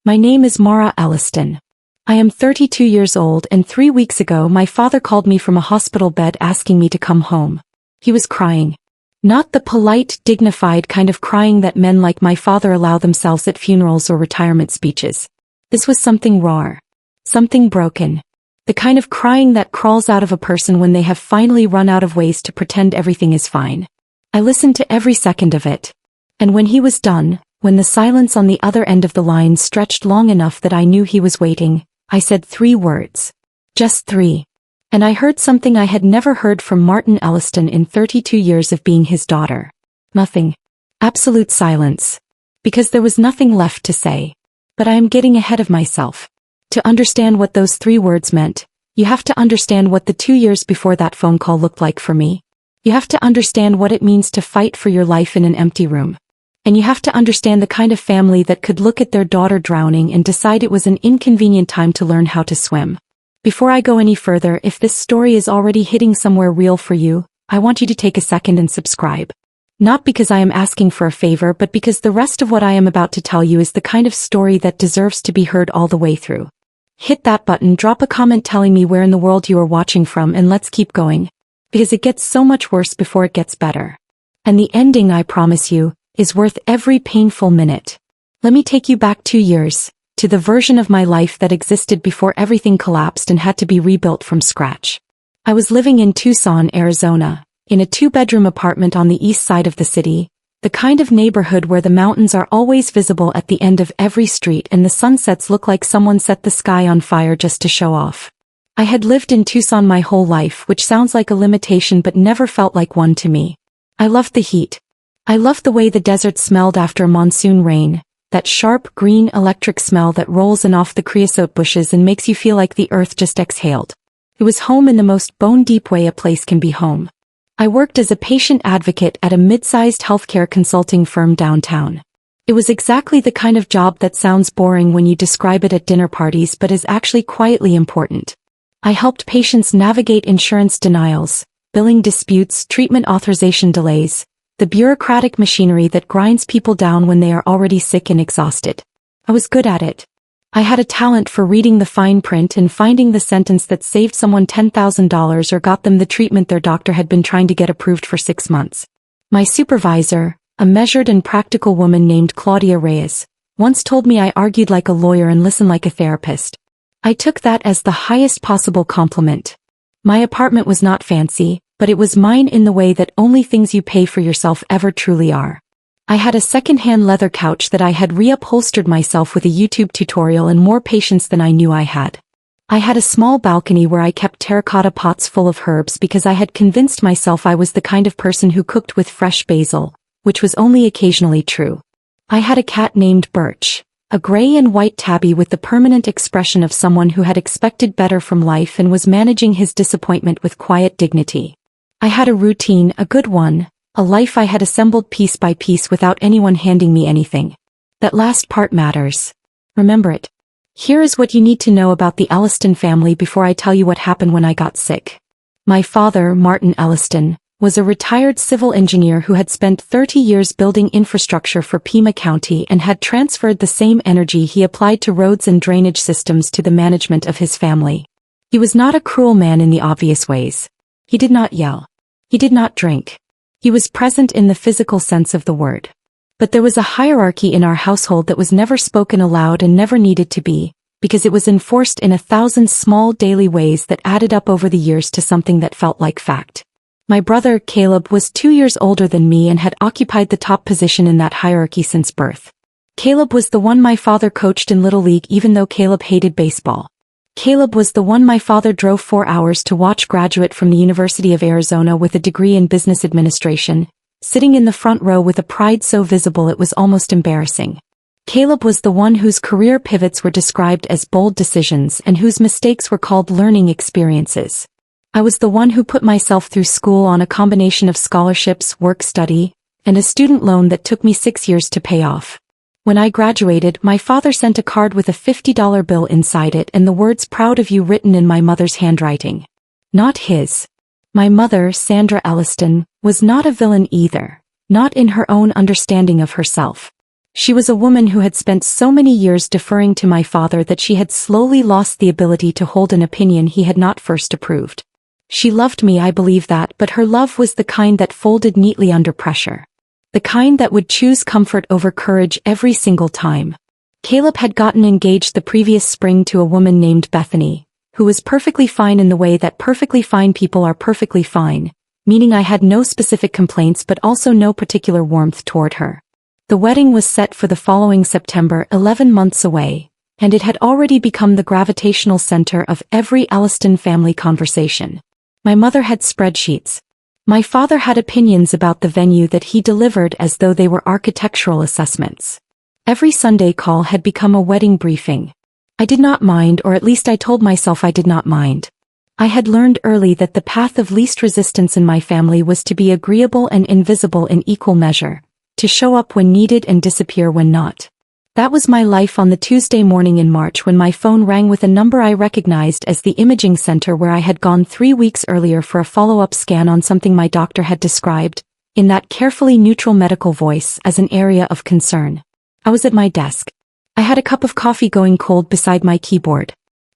My name is Mara Elliston. I am 32 years old, and 3 weeks ago my father called me from a hospital bed asking me to come home. He was crying. Not the polite, dignified kind of crying that men like my father allow themselves at funerals or retirement speeches. This was something raw. Something broken. The kind of crying that crawls out of a person when they have finally run out of ways to pretend everything is fine. I listened to every second of it. And when he was done, when the silence on the other end of the line stretched long enough that I knew he was waiting, I said 3 words. Just 3. And I heard something I had never heard from Martin Elliston in 32 years of being his daughter. Nothing. Absolute silence. Because there was nothing left to say. But I am getting ahead of myself. To understand what those 3 words meant, you have to understand what the 2 years before that phone call looked like for me. You have to understand what it means to fight for your life in an empty room. And you have to understand the kind of family that could look at their daughter drowning and decide it was an inconvenient time to learn how to swim. Before I go any further, if this story is already hitting somewhere real for you, I want you to take a second and subscribe. Not because I am asking for a favor, but because the rest of what I am about to tell you is the kind of story that deserves to be heard all the way through. Hit that button, drop a comment telling me where in the world you are watching from, and let's keep going. Because it gets so much worse before it gets better. And the ending, I promise you, is worth every painful minute. Let me take you back 2 years, to the version of my life that existed before everything collapsed and had to be rebuilt from scratch. I was living in Tucson, Arizona, in a 2-bedroom apartment on the east side of the city, the kind of neighborhood where the mountains are always visible at the end of every street and the sunsets look like someone set the sky on fire just to show off. I had lived in Tucson my whole life, which sounds like a limitation but never felt like one to me. I loved the heat. I loved the way the desert smelled after a monsoon rain, that sharp green electric smell that rolls in off the creosote bushes and makes you feel like the earth just exhaled. It was home in the most bone-deep way a place can be home. I worked as a patient advocate at a mid-sized healthcare consulting firm downtown. It was exactly the kind of job that sounds boring when you describe it at dinner parties but is actually quietly important. I helped patients navigate insurance denials, billing disputes, treatment authorization delays, the bureaucratic machinery that grinds people down when they are already sick and exhausted. I was good at it. I had a talent for reading the fine print and finding the sentence that saved someone $10,000 or got them the treatment their doctor had been trying to get approved for 6 months. My supervisor, a measured and practical woman named Claudia Reyes, once told me I argued like a lawyer and listened like a therapist. I took that as the highest possible compliment. My apartment was not fancy, but it was mine in the way that only things you pay for yourself ever truly are. I had a second-hand leather couch that I had reupholstered myself with a YouTube tutorial and more patience than I knew I had. I had a small balcony where I kept terracotta pots full of herbs because I had convinced myself I was the kind of person who cooked with fresh basil, which was only occasionally true. I had a cat named Birch, a gray and white tabby with the permanent expression of someone who had expected better from life and was managing his disappointment with quiet dignity. I had a routine, a good one, a life I had assembled piece by piece without anyone handing me anything. That last part matters. Remember it. Here is what you need to know about the Elliston family before I tell you what happened when I got sick. My father, Martin Elliston, was a retired civil engineer who had spent 30 years building infrastructure for Pima County and had transferred the same energy he applied to roads and drainage systems to the management of his family. He was not a cruel man in the obvious ways. He did not yell. He did not drink. He was present in the physical sense of the word. But there was a hierarchy in our household that was never spoken aloud and never needed to be, because it was enforced in 1,000 small daily ways that added up over the years to something that felt like fact. My brother, Caleb, was 2 years older than me and had occupied the top position in that hierarchy since birth. Caleb was the one my father coached in Little League even though Caleb hated baseball. Caleb was the one my father drove 4 hours to watch graduate from the University of Arizona with a degree in business administration, sitting in the front row with a pride so visible it was almost embarrassing. Caleb was the one whose career pivots were described as bold decisions and whose mistakes were called learning experiences. I was the one who put myself through school on a combination of scholarships, work study, and a student loan that took me 6 years to pay off. When I graduated, my father sent a card with a $50 bill inside it and the words "proud of you" written in my mother's handwriting. Not his. My mother, Sandra Elliston, was not a villain either, not in her own understanding of herself. She was a woman who had spent so many years deferring to my father that she had slowly lost the ability to hold an opinion he had not first approved. She loved me, I believe that, but her love was the kind that folded neatly under pressure. The kind that would choose comfort over courage every single time. Caleb had gotten engaged the previous spring to a woman named Bethany, who was perfectly fine in the way that perfectly fine people are perfectly fine, meaning I had no specific complaints but also no particular warmth toward her. The wedding was set for the following September, 11 months away, and it had already become the gravitational center of every Alliston family conversation. My mother had spreadsheets. My father had opinions about the venue that he delivered as though they were architectural assessments. Every Sunday call had become a wedding briefing. I did not mind, or at least I told myself I did not mind. I had learned early that the path of least resistance in my family was to be agreeable and invisible in equal measure, to show up when needed and disappear when not. That was my life on the Tuesday morning in March when my phone rang with a number I recognized as the imaging center where I had gone 3 weeks earlier for a follow-up scan on something my doctor had described, in that carefully neutral medical voice, as an area of concern. I was at my desk. I had a cup of coffee going cold beside my keyboard.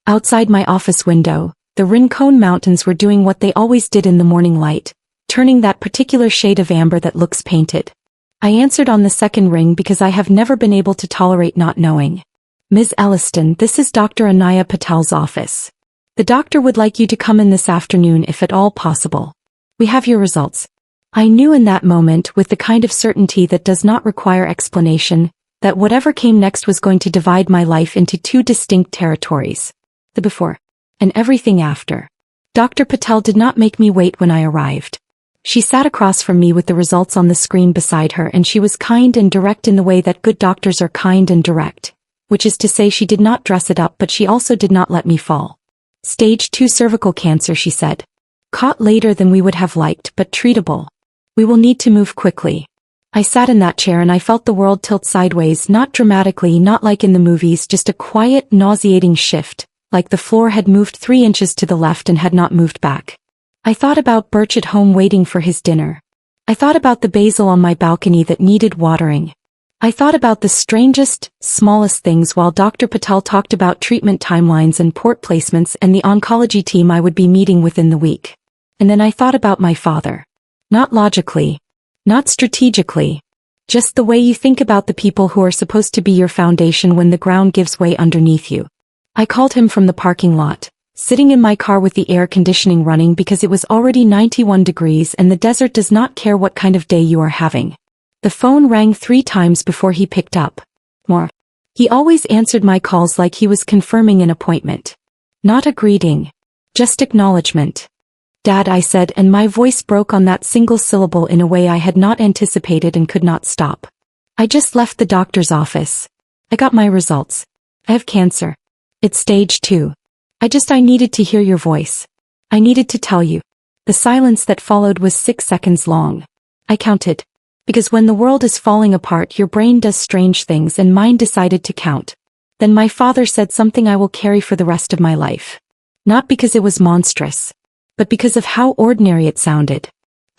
Outside my office window, the Rincon Mountains were doing what they always did in the morning light, turning that particular shade of amber that looks painted. I answered on the second ring because I have never been able to tolerate not knowing. Ms. Elliston, this is Dr. Anaya Patel's office. The doctor would like you to come in this afternoon if at all possible. We have your results. I knew in that moment, with the kind of certainty that does not require explanation, that whatever came next was going to divide my life into 2 distinct territories. The before and everything after. Dr. Patel did not make me wait when I arrived. She sat across from me with the results on the screen beside her, and she was kind and direct in the way that good doctors are kind and direct, which is to say she did not dress it up, but she also did not let me fall. Stage 2 cervical cancer, she said. Caught later than we would have liked, but treatable. We will need to move quickly. I sat in that chair and I felt the world tilt sideways, not dramatically, not like in the movies, just a quiet, nauseating shift, like the floor had moved 3 inches to the left and had not moved back. I thought about Birch at home waiting for his dinner. I thought about the basil on my balcony that needed watering. I thought about the strangest, smallest things while Dr. Patel talked about treatment timelines and port placements and the oncology team I would be meeting within the week. And then I thought about my father. Not logically. Not strategically. Just the way you think about the people who are supposed to be your foundation when the ground gives way underneath you. I called him from the parking lot, sitting in my car with the air conditioning running because it was already 91 degrees and the desert does not care what kind of day you are having. The phone rang 3 times before he picked up. More. He always answered my calls like he was confirming an appointment. Not a greeting. Just acknowledgement. Dad, I said, and my voice broke on that single syllable in a way I had not anticipated and could not stop. I just left the doctor's office. I got my results. I have cancer. It's stage 2. I needed to hear your voice. I needed to tell you. The silence that followed was 6 seconds long. I counted. Because when the world is falling apart, your brain does strange things, and mine decided to count. Then my father said something I will carry for the rest of my life. Not because it was monstrous, but because of how ordinary it sounded.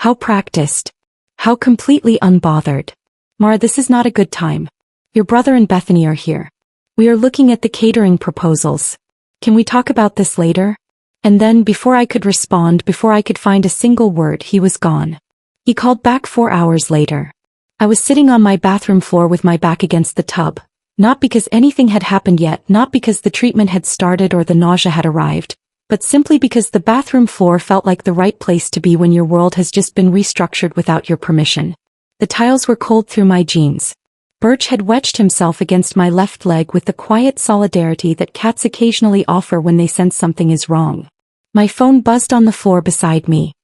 How practiced. How completely unbothered. Mara, this is not a good time. Your brother and Bethany are here. We are looking at the catering proposals. Can we talk about this later? And then, before I could respond, before I could find a single word, he was gone. He called back 4 hours later. I was sitting on my bathroom floor with my back against the tub, not because anything had happened yet, not because the treatment had started or the nausea had arrived, but simply because the bathroom floor felt like the right place to be when your world has just been restructured without your permission. The tiles were cold through my jeans. Birch had wedged himself against my left leg with the quiet solidarity that cats occasionally offer when they sense something is wrong. My phone buzzed on the floor beside me.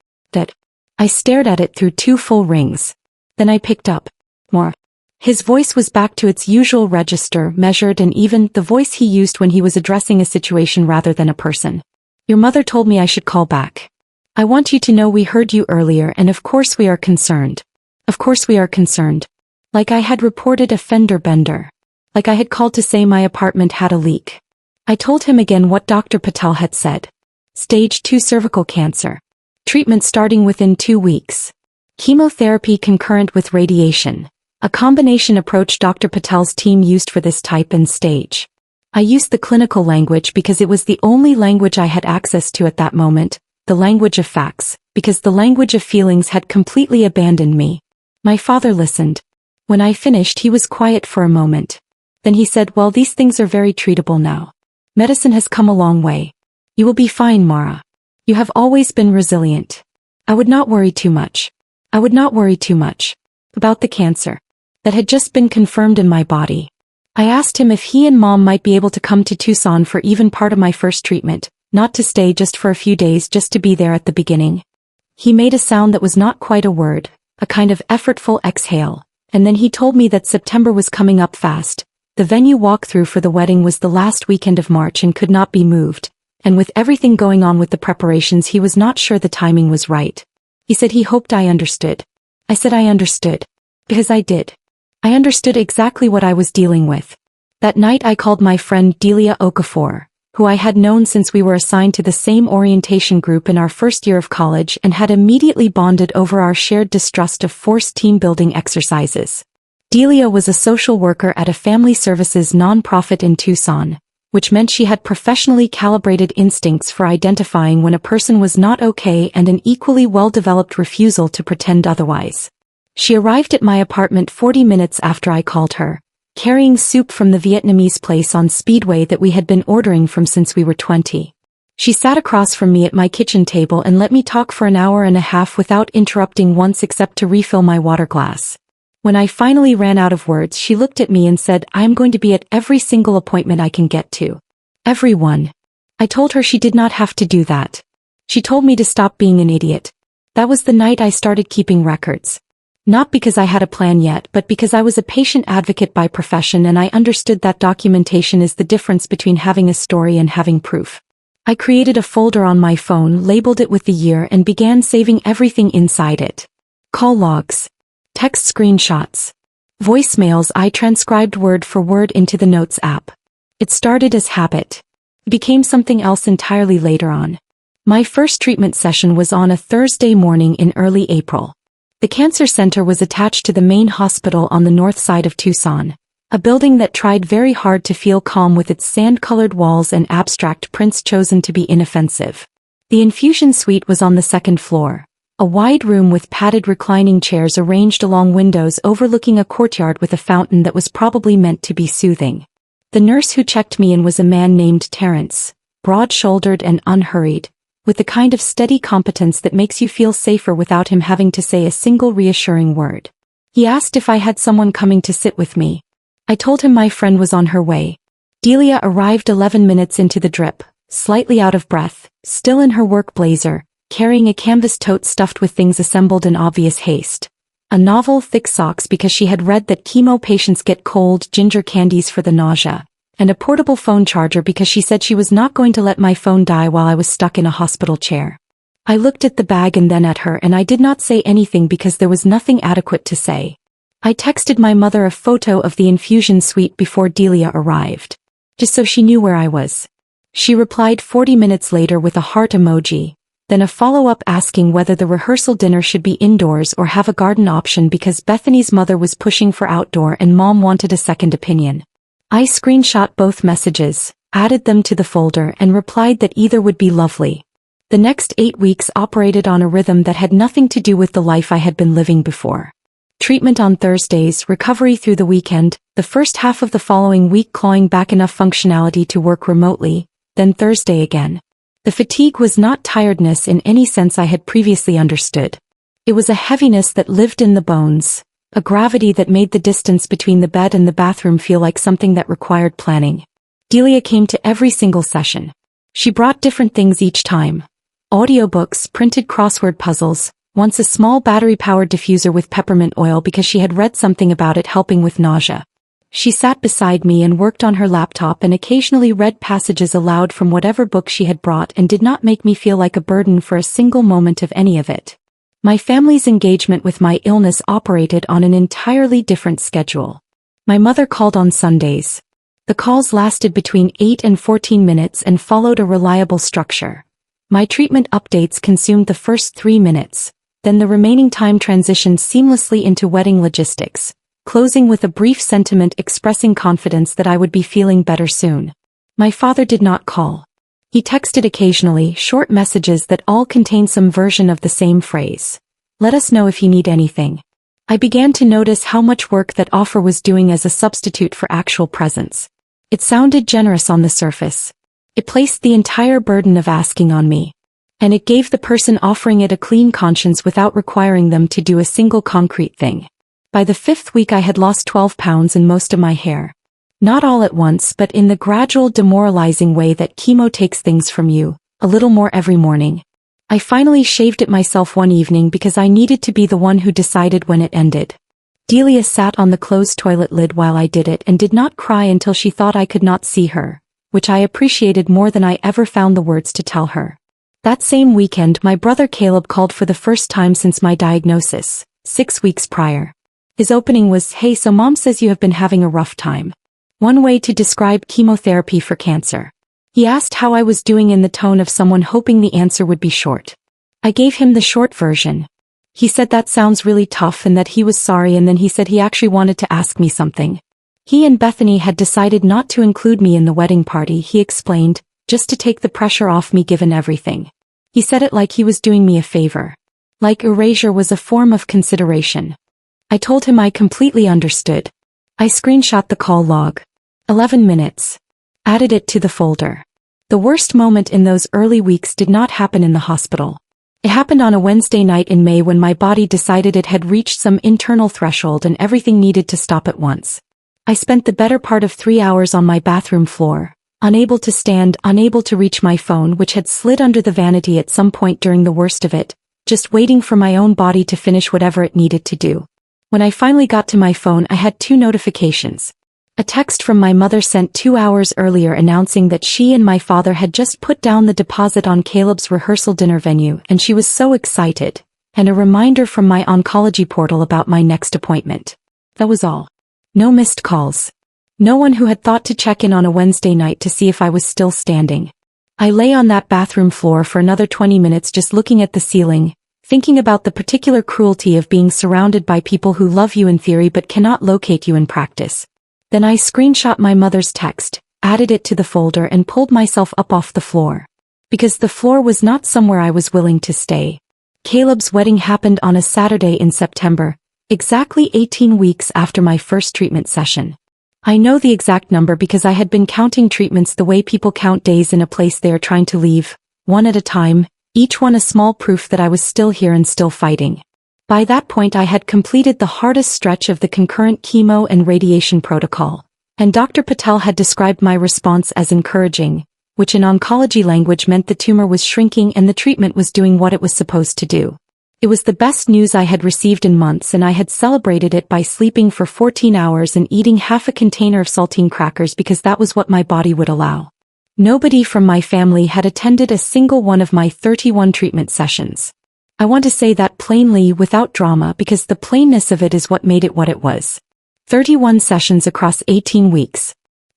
I stared at it through 2 full rings. Then I picked up. More. His voice was back to its usual register, measured and even, the voice he used when he was addressing a situation rather than a person. Your mother told me I should call back. I want you to know we heard you earlier, and of course we are concerned. Of course we are concerned. Like I had reported a fender bender. Like I had called to say my apartment had a leak. I told him again what Dr. Patel had said. Stage 2 cervical cancer. Treatment starting within 2 weeks. Chemotherapy concurrent with radiation. A combination approach Dr. Patel's team used for this type and stage. I used the clinical language because it was the only language I had access to at that moment, the language of facts, because the language of feelings had completely abandoned me. My father listened. When I finished, he was quiet for a moment. Then he said, "Well, these things are very treatable now. Medicine has come a long way. You will be fine, Mara. You have always been resilient." I would not worry too much. I would not worry too much about the cancer that had just been confirmed in my body. I asked him if he and Mom might be able to come to Tucson for even part of my first treatment, not to stay just for a few days, just to be there at the beginning. He made a sound that was not quite a word, a kind of effortful exhale, and then he told me that September was coming up fast. The venue walkthrough for the wedding was the last weekend of March and could not be moved, and with everything going on with the preparations, he was not sure the timing was right. He said he hoped I understood. I said I understood. Because I did. I understood exactly what I was dealing with. That night I called my friend Delia Okafor, who I had known since we were assigned to the same orientation group in our first year of college and had immediately bonded over our shared distrust of forced team-building exercises. Delia was a social worker at a family services nonprofit in Tucson, which meant she had professionally calibrated instincts for identifying when a person was not okay and an equally well-developed refusal to pretend otherwise. She arrived at my apartment 40 minutes after I called her, carrying soup from the Vietnamese place on Speedway that we had been ordering from since we were 20. She sat across from me at my kitchen table and let me talk for an hour and a half without interrupting once except to refill my water glass. When I finally ran out of words, she looked at me and said, "I am going to be at every single appointment I can get to." Every one. I told her she did not have to do that. She told me to stop being an idiot. That was the night I started keeping records. Not because I had a plan yet, but because I was a patient advocate by profession and I understood that documentation is the difference between having a story and having proof. I created a folder on my phone, labeled it with the year, and began saving everything inside it. Call logs. Text screenshots. Voicemails I transcribed word for word into the Notes app. It started as habit. It became something else entirely later on. My first treatment session was on a Thursday morning in early April. The cancer center was attached to the main hospital on the north side of Tucson, a building that tried very hard to feel calm with its sand-colored walls and abstract prints chosen to be inoffensive. The infusion suite was on the second floor, a wide room with padded reclining chairs arranged along windows overlooking a courtyard with a fountain that was probably meant to be soothing. The nurse who checked me in was a man named Terrence, broad-shouldered and unhurried, with the kind of steady competence that makes you feel safer without him having to say a single reassuring word. He asked if I had someone coming to sit with me. I told him my friend was on her way. Delia arrived 11 minutes into the drip, slightly out of breath, still in her work blazer, carrying a canvas tote stuffed with things assembled in obvious haste. A novel, thick socks because she had read that chemo patients get cold ginger candies for the nausea, and a portable phone charger because she said she was not going to let my phone die while I was stuck in a hospital chair. I looked at the bag and then at her, and I did not say anything because there was nothing adequate to say. I texted my mother a photo of the infusion suite before Delia arrived, just so she knew where I was. She replied 40 minutes later with a heart emoji, then a follow-up asking whether the rehearsal dinner should be indoors or have a garden option because Bethany's mother was pushing for outdoor and Mom wanted a second opinion. I screenshot both messages, added them to the folder, and replied that either would be lovely. The next 8 weeks operated on a rhythm that had nothing to do with the life I had been living before. Treatment on Thursdays, recovery through the weekend, the first half of the following week clawing back enough functionality to work remotely, then Thursday again. The fatigue was not tiredness in any sense I had previously understood. It was a heaviness that lived in the bones, a gravity that made the distance between the bed and the bathroom feel like something that required planning. Delia came to every single session. She brought different things each time. Audiobooks, printed crossword puzzles, once a small battery-powered diffuser with peppermint oil because she had read something about it helping with nausea. She sat beside me and worked on her laptop and occasionally read passages aloud from whatever book she had brought and did not make me feel like a burden for a single moment of any of it. My family's engagement with my illness operated on an entirely different schedule. My mother called on Sundays. The calls lasted between 8 and 14 minutes and followed a reliable structure. My treatment updates consumed the first 3 minutes, then the remaining time transitioned seamlessly into wedding logistics, closing with a brief sentiment expressing confidence that I would be feeling better soon. My father did not call. He texted occasionally, short messages that all contained some version of the same phrase. Let us know if you need anything. I began to notice how much work that offer was doing as a substitute for actual presence. It sounded generous on the surface. It placed the entire burden of asking on me. And it gave the person offering it a clean conscience without requiring them to do a single concrete thing. By the 5th week I had lost 12 pounds and most of my hair. Not all at once, but in the gradual demoralizing way that chemo takes things from you, a little more every morning. I finally shaved it myself one evening because I needed to be the one who decided when it ended. Delia sat on the closed toilet lid while I did it and did not cry until she thought I could not see her, which I appreciated more than I ever found the words to tell her. That same weekend my brother Caleb called for the first time since my diagnosis, 6 weeks prior. His opening was, "Hey, so mom says you have been having a rough time." One way to describe chemotherapy for cancer. He asked how I was doing in the tone of someone hoping the answer would be short. I gave him the short version. He said that sounds really tough and that he was sorry, and then he said he actually wanted to ask me something. He and Bethany had decided not to include me in the wedding party, he explained, just to take the pressure off me given everything. He said it like he was doing me a favor. Like erasure was a form of consideration. I told him I completely understood. I screenshot the call log. 11 minutes. Added it to the folder. The worst moment in those early weeks did not happen in the hospital. It happened on a Wednesday night in May when my body decided it had reached some internal threshold and everything needed to stop at once. I spent the better part of 3 hours on my bathroom floor, unable to stand, unable to reach my phone, which had slid under the vanity at some point during the worst of it, just waiting for my own body to finish whatever it needed to do. When I finally got to my phone, I had 2 notifications. A text from my mother sent 2 hours earlier announcing that she and my father had just put down the deposit on Caleb's rehearsal dinner venue and she was so excited, and a reminder from my oncology portal about my next appointment. That was all. No missed calls. No one who had thought to check in on a Wednesday night to see if I was still standing. I lay on that bathroom floor for another 20 minutes just looking at the ceiling, thinking about the particular cruelty of being surrounded by people who love you in theory but cannot locate you in practice. Then I screenshot my mother's text, added it to the folder and pulled myself up off the floor. Because the floor was not somewhere I was willing to stay. Caleb's wedding happened on a Saturday in September, exactly 18 weeks after my first treatment session. I know the exact number because I had been counting treatments the way people count days in a place they are trying to leave, one at a time, each one a small proof that I was still here and still fighting. By that point I had completed the hardest stretch of the concurrent chemo and radiation protocol, and Dr. Patel had described my response as encouraging, which in oncology language meant the tumor was shrinking and the treatment was doing what it was supposed to do. It was the best news I had received in months, and I had celebrated it by sleeping for 14 hours and eating half a container of saltine crackers because that was what my body would allow. Nobody from my family had attended a single one of my 31 treatment sessions. I want to say that plainly without drama because the plainness of it is what made it what it was. 31 sessions across 18 weeks.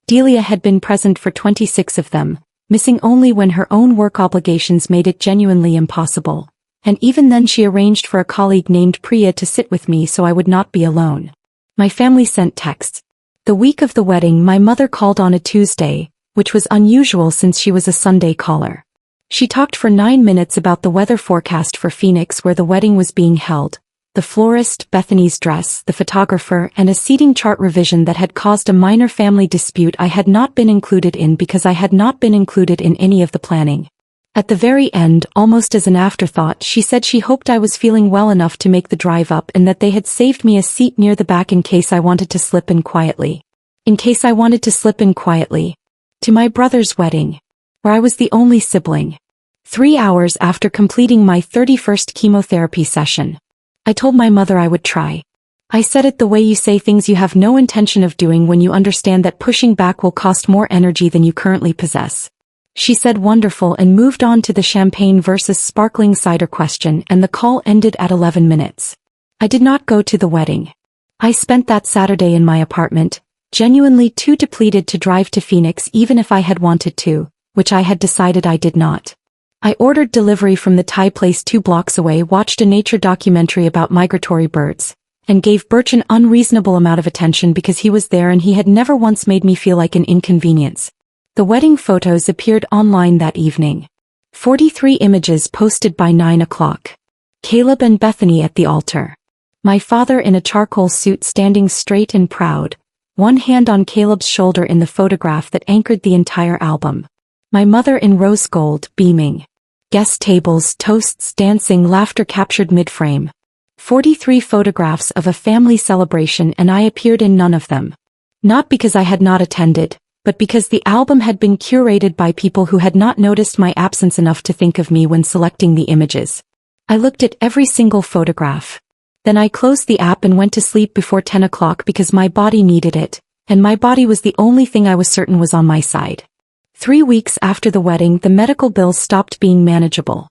Delia had been present for 26 of them, missing only when her own work obligations made it genuinely impossible. And even then she arranged for a colleague named Priya to sit with me so I would not be alone. My family sent texts. The week of the wedding my mother called on a Tuesday, which was unusual since she was a Sunday caller. She talked for 9 minutes about the weather forecast for Phoenix where the wedding was being held, the florist, Bethany's dress, the photographer, and a seating chart revision that had caused a minor family dispute I had not been included in because I had not been included in any of the planning. At the very end, almost as an afterthought, she said she hoped I was feeling well enough to make the drive up and that they had saved me a seat near the back in case I wanted to slip in quietly. In case I wanted to slip in quietly. To my brother's wedding. Where I was the only sibling. 3 hours after completing my 31st chemotherapy session. I told my mother I would try. I said it the way you say things you have no intention of doing when you understand that pushing back will cost more energy than you currently possess. She said wonderful and moved on to the champagne versus sparkling cider question, and the call ended at 11 minutes. I did not go to the wedding. I spent that Saturday in my apartment, genuinely too depleted to drive to Phoenix even if I had wanted to, which I had decided I did not. I ordered delivery from the Thai place 2 blocks away, watched a nature documentary about migratory birds, and gave Birch an unreasonable amount of attention because he was there and he had never once made me feel like an inconvenience. The wedding photos appeared online that evening. 43 images posted by 9 o'clock. Caleb and Bethany at the altar. My father in a charcoal suit standing straight and proud, one hand on Caleb's shoulder in the photograph that anchored the entire album. My mother in rose gold, beaming. Guest tables, toasts, dancing, laughter captured mid-frame. 43 photographs of a family celebration and I appeared in none of them. Not because I had not attended, but because the album had been curated by people who had not noticed my absence enough to think of me when selecting the images. I looked at every single photograph. Then I closed the app and went to sleep before 10 o'clock because my body needed it, and my body was the only thing I was certain was on my side. 3 weeks after the wedding, the medical bills stopped being manageable.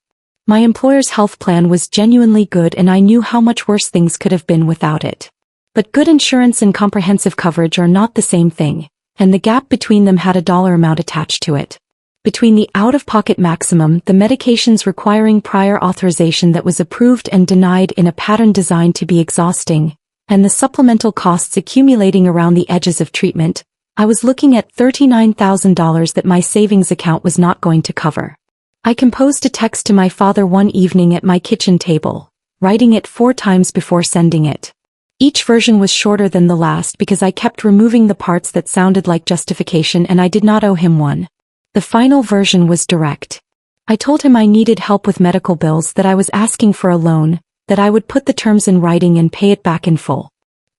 My employer's health plan was genuinely good and I knew how much worse things could have been without it. But good insurance and comprehensive coverage are not the same thing, and the gap between them had a dollar amount attached to it. Between the out-of-pocket maximum, the medications requiring prior authorization that was approved and denied in a pattern designed to be exhausting, and the supplemental costs accumulating around the edges of treatment, I was looking at $39,000 that my savings account was not going to cover. I composed a text to my father one evening at my kitchen table, writing it 4 times before sending it. Each version was shorter than the last because I kept removing the parts that sounded like justification and I did not owe him one. The final version was direct. I told him I needed help with medical bills, that I was asking for a loan, that I would put the terms in writing and pay it back in full.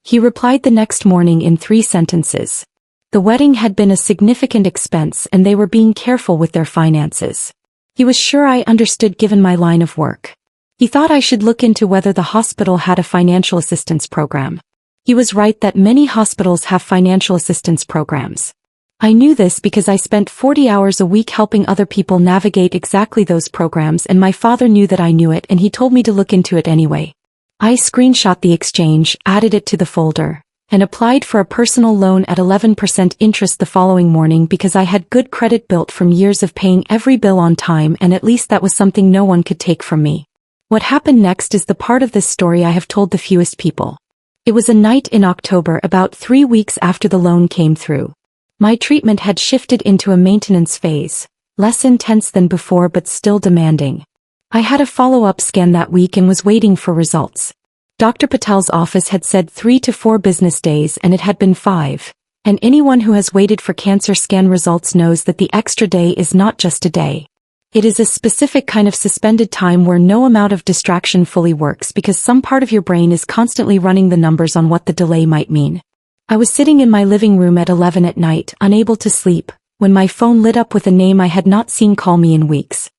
He replied the next morning in 3 sentences. The wedding had been a significant expense and they were being careful with their finances. He was sure I understood given my line of work. He thought I should look into whether the hospital had a financial assistance program. He was right that many hospitals have financial assistance programs. I knew this because I spent 40 hours a week helping other people navigate exactly those programs, and my father knew that I knew it and he told me to look into it anyway. I screenshot the exchange, added it to the folder, and applied for a personal loan at 11% interest the following morning because I had good credit built from years of paying every bill on time, and at least that was something no one could take from me. What happened next is the part of this story I have told the fewest people. It was a night in October about 3 weeks after the loan came through. My treatment had shifted into a maintenance phase, less intense than before but still demanding. I had a follow-up scan that week and was waiting for results. Dr. Patel's office had said 3 to 4 business days and it had been 5, and anyone who has waited for cancer scan results knows that the extra day is not just a day. It is a specific kind of suspended time where no amount of distraction fully works because some part of your brain is constantly running the numbers on what the delay might mean. I was sitting in my living room at 11 at night, unable to sleep, when my phone lit up with a name I had not seen call me in weeks.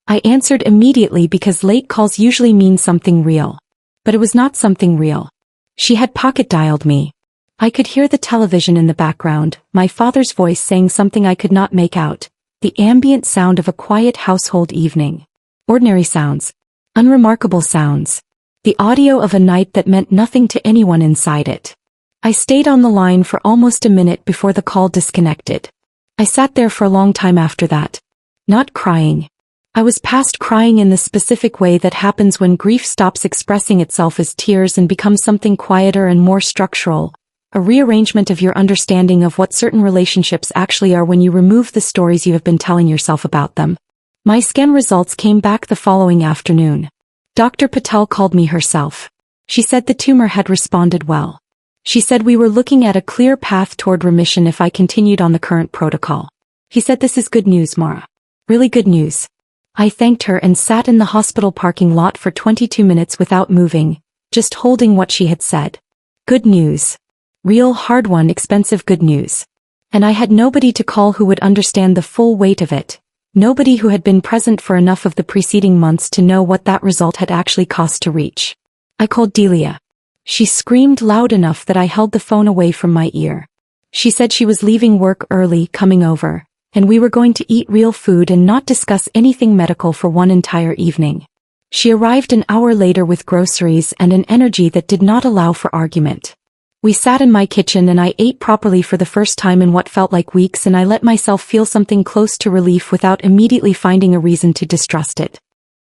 I answered immediately because late calls usually mean something real. But it was not something real. She had pocket-dialed me. I could hear the television in the background, my father's voice saying something I could not make out, the ambient sound of a quiet household evening. Ordinary sounds. Unremarkable sounds. The audio of a night that meant nothing to anyone inside it. I stayed on the line for almost a minute before the call disconnected. I sat there for a long time after that. Not crying. I was past crying in the specific way that happens when grief stops expressing itself as tears and becomes something quieter and more structural, a rearrangement of your understanding of what certain relationships actually are when you remove the stories you have been telling yourself about them. My scan results came back the following afternoon. Dr. Patel called me herself. She said the tumor had responded well. She said we were looking at a clear path toward remission if I continued on the current protocol. He said, "This is good news, Mara. Really good news." I thanked her and sat in the hospital parking lot for 22 minutes without moving, just holding what she had said. Good news. Real hard-won, expensive good news. And I had nobody to call who would understand the full weight of it. Nobody who had been present for enough of the preceding months to know what that result had actually cost to reach. I called Delia. She screamed loud enough that I held the phone away from my ear. She said she was leaving work early, coming over, and we were going to eat real food and not discuss anything medical for one entire evening. She arrived an hour later with groceries and an energy that did not allow for argument. We sat in my kitchen and I ate properly for the first time in what felt like weeks, and I let myself feel something close to relief without immediately finding a reason to distrust it.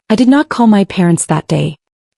I did not call my parents that day.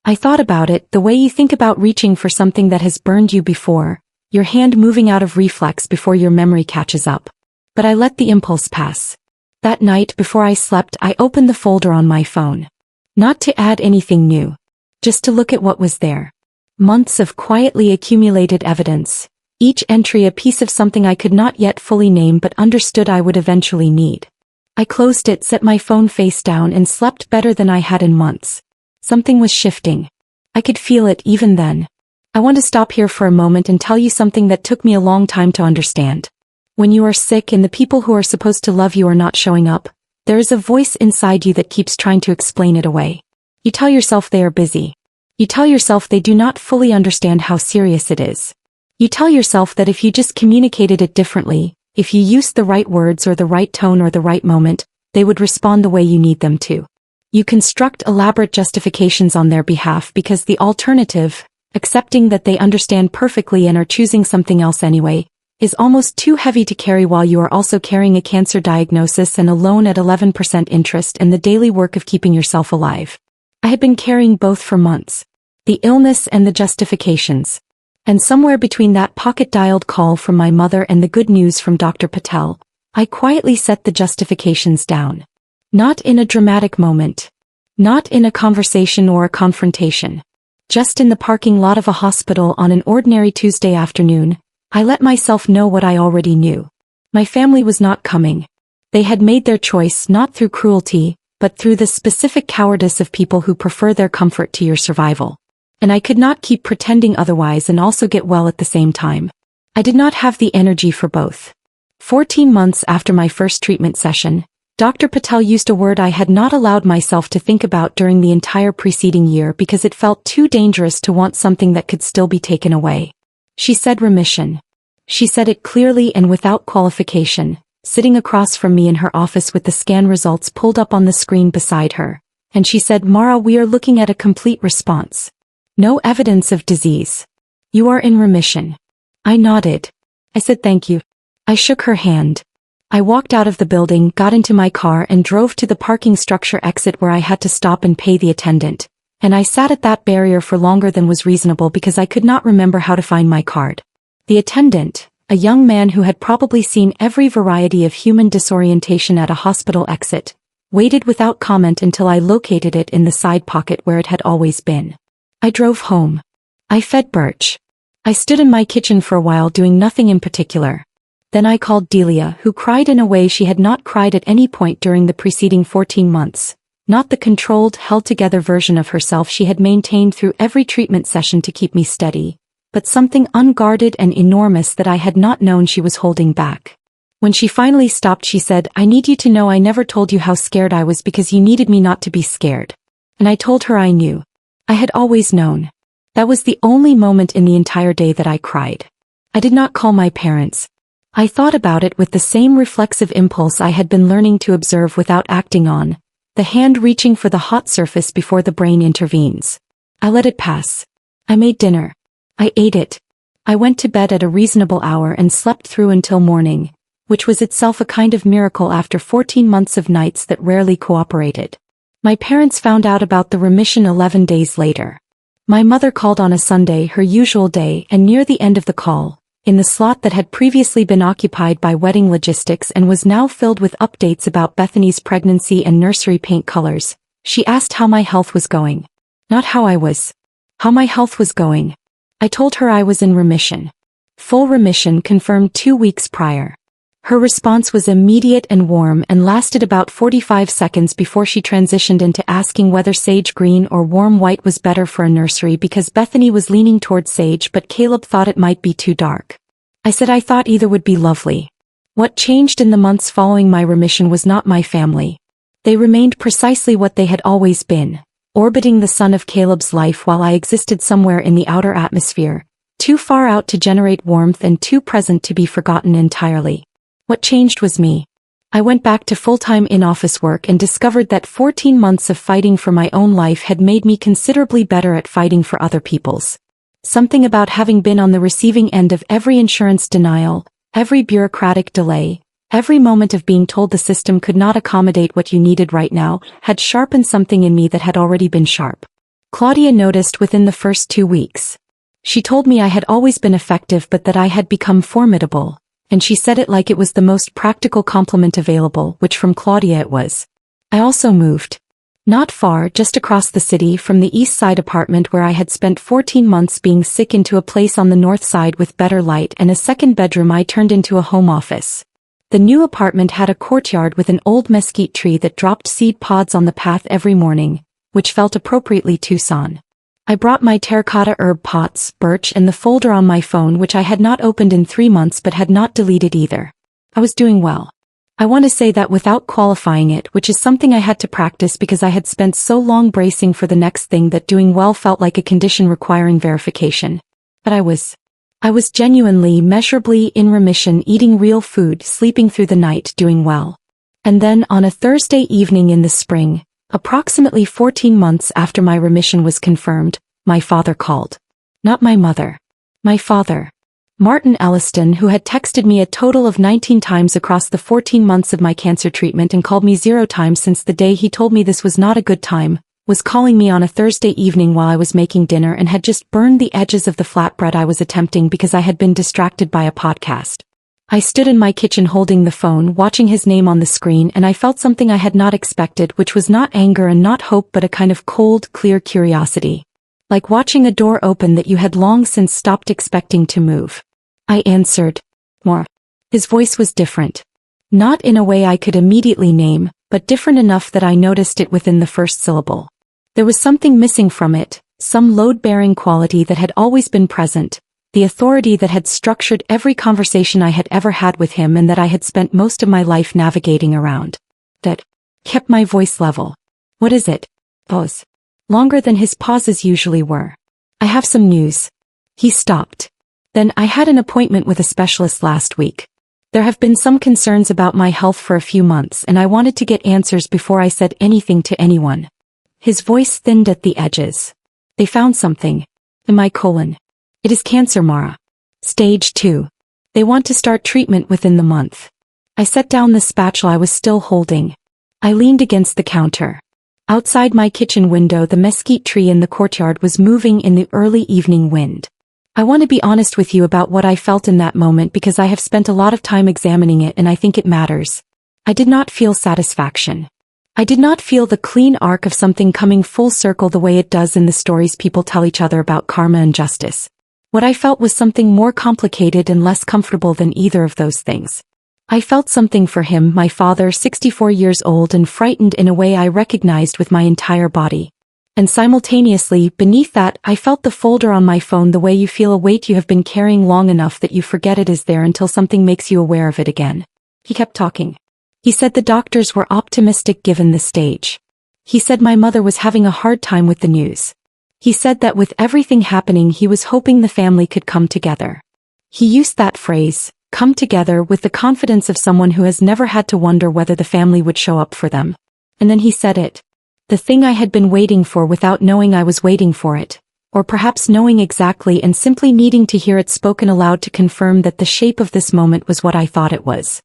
I thought about it, the way you think about reaching for something that has burned you before, your hand moving out of reflex before your memory catches up. But I let the impulse pass. That night before I slept, I opened the folder on my phone. Not to add anything new. Just to look at what was there. Months of quietly accumulated evidence. Each entry a piece of something I could not yet fully name but understood I would eventually need. I closed it, set my phone face down, and slept better than I had in months. Something was shifting. I could feel it even then. I want to stop here for a moment and tell you something that took me a long time to understand. When you are sick and the people who are supposed to love you are not showing up, there is a voice inside you that keeps trying to explain it away. You tell yourself they are busy. You tell yourself they do not fully understand how serious it is. You tell yourself that if you just communicated it differently, if you used the right words or the right tone or the right moment, they would respond the way you need them to. You construct elaborate justifications on their behalf because the alternative, accepting that they understand perfectly and are choosing something else anyway, is almost too heavy to carry while you are also carrying a cancer diagnosis and a loan at 11% interest and the daily work of keeping yourself alive. I had been carrying both for months. The illness and the justifications. And somewhere between that pocket-dialed call from my mother and the good news from Dr. Patel, I quietly set the justifications down. Not in a dramatic moment. Not in a conversation or a confrontation. Just in the parking lot of a hospital on an ordinary Tuesday afternoon, I let myself know what I already knew. My family was not coming. They had made their choice not through cruelty, but through the specific cowardice of people who prefer their comfort to your survival. And I could not keep pretending otherwise and also get well at the same time. I did not have the energy for both. 14 months after my first treatment session, Dr. Patel used a word I had not allowed myself to think about during the entire preceding year because it felt too dangerous to want something that could still be taken away. She said remission. She said it clearly and without qualification, sitting across from me in her office with the scan results pulled up on the screen beside her. And she said, "Mara, we are looking at a complete response. No evidence of disease. You are in remission." I nodded. I said thank you. I shook her hand. I walked out of the building, got into my car and drove to the parking structure exit where I had to stop and pay the attendant. And I sat at that barrier for longer than was reasonable because I could not remember how to find my card. The attendant, a young man who had probably seen every variety of human disorientation at a hospital exit, waited without comment until I located it in the side pocket where it had always been. I drove home. I fed Birch. I stood in my kitchen for a while doing nothing in particular. Then I called Delia, who cried in a way she had not cried at any point during the preceding 14 months, not the controlled, held-together version of herself she had maintained through every treatment session to keep me steady, but something unguarded and enormous that I had not known she was holding back. When she finally stopped, she said, "I need you to know I never told you how scared I was because you needed me not to be scared." And I told her I knew. I had always known. That was the only moment in the entire day that I cried. I did not call my parents. I thought about it with the same reflexive impulse I had been learning to observe without acting on, the hand reaching for the hot surface before the brain intervenes. I let it pass. I made dinner. I ate it. I went to bed at a reasonable hour and slept through until morning, which was itself a kind of miracle after 14 months of nights that rarely cooperated. My parents found out about the remission 11 days later. My mother called on a Sunday, her usual day, and near the end of the call, in the slot that had previously been occupied by wedding logistics and was now filled with updates about Bethany's pregnancy and nursery paint colors, she asked how my health was going. Not how I was. How my health was going. I told her I was in remission. Full remission confirmed 2 weeks prior. Her response was immediate and warm and lasted about 45 seconds before she transitioned into asking whether sage green or warm white was better for a nursery because Bethany was leaning toward sage but Caleb thought it might be too dark. I said I thought either would be lovely. What changed in the months following my remission was not my family. They remained precisely what they had always been, orbiting the sun of Caleb's life while I existed somewhere in the outer atmosphere, too far out to generate warmth and too present to be forgotten entirely. What changed was me. I went back to full-time in-office work and discovered that 14 months of fighting for my own life had made me considerably better at fighting for other people's. Something about having been on the receiving end of every insurance denial, every bureaucratic delay, every moment of being told the system could not accommodate what you needed right now, had sharpened something in me that had already been sharp. Claudia noticed within the first 2 weeks. She told me I had always been effective but that I had become formidable, and she said it like it was the most practical compliment available, which from Claudia it was. I also moved. Not far, just across the city from the East Side apartment where I had spent 14 months being sick into a place on the North Side with better light and a second bedroom I turned into a home office. The new apartment had a courtyard with an old mesquite tree that dropped seed pods on the path every morning, which felt appropriately Tucson. I brought my terracotta herb pots, birch and the folder on my phone which I had not opened in 3 months but had not deleted either. I was doing well. I want to say that without qualifying it, which is something I had to practice because I had spent so long bracing for the next thing that doing well felt like a condition requiring verification. But I was genuinely, measurably in remission, eating real food, sleeping through the night, doing well. And then on a Thursday evening in the spring, approximately 14 months after my remission was confirmed, my father called. Not my mother. My father. Martin Elliston, who had texted me a total of 19 times across the 14 months of my cancer treatment and called me 0 times since the day he told me this was not a good time, was calling me on a Thursday evening while I was making dinner and had just burned the edges of the flatbread I was attempting because I had been distracted by a podcast. I stood in my kitchen holding the phone, watching his name on the screen, and I felt something I had not expected, which was not anger and not hope but a kind of cold, clear curiosity. Like watching a door open that you had long since stopped expecting to move. I answered. More. His voice was different. Not in a way I could immediately name, but different enough that I noticed it within the first syllable. There was something missing from it, some load-bearing quality that had always been present, the authority that had structured every conversation I had ever had with him and that I had spent most of my life navigating around. That kept my voice level. What is it? Pause. Longer than his pauses usually were. I have some news. He stopped. Then I had an appointment with a specialist last week. There have been some concerns about my health for a few months and I wanted to get answers before I said anything to anyone. His voice thinned at the edges. They found something. In my colon. It is cancer, Mara. Stage 2. They want to start treatment within the month. I set down the spatula I was still holding. I leaned against the counter. Outside my kitchen window, the mesquite tree in the courtyard was moving in the early evening wind. I want to be honest with you about what I felt in that moment because I have spent a lot of time examining it and I think it matters. I did not feel satisfaction. I did not feel the clean arc of something coming full circle the way it does in the stories people tell each other about karma and justice. What I felt was something more complicated and less comfortable than either of those things. I felt something for him, my father, 64 years old and frightened in a way I recognized with my entire body. And simultaneously, beneath that, I felt the folder on my phone the way you feel a weight you have been carrying long enough that you forget it is there until something makes you aware of it again. He kept talking. He said the doctors were optimistic given the stage. He said my mother was having a hard time with the news. He said that with everything happening he was hoping the family could come together. He used that phrase, come together, with the confidence of someone who has never had to wonder whether the family would show up for them. And then he said it. The thing I had been waiting for without knowing I was waiting for it, or perhaps knowing exactly and simply needing to hear it spoken aloud to confirm that the shape of this moment was what I thought it was.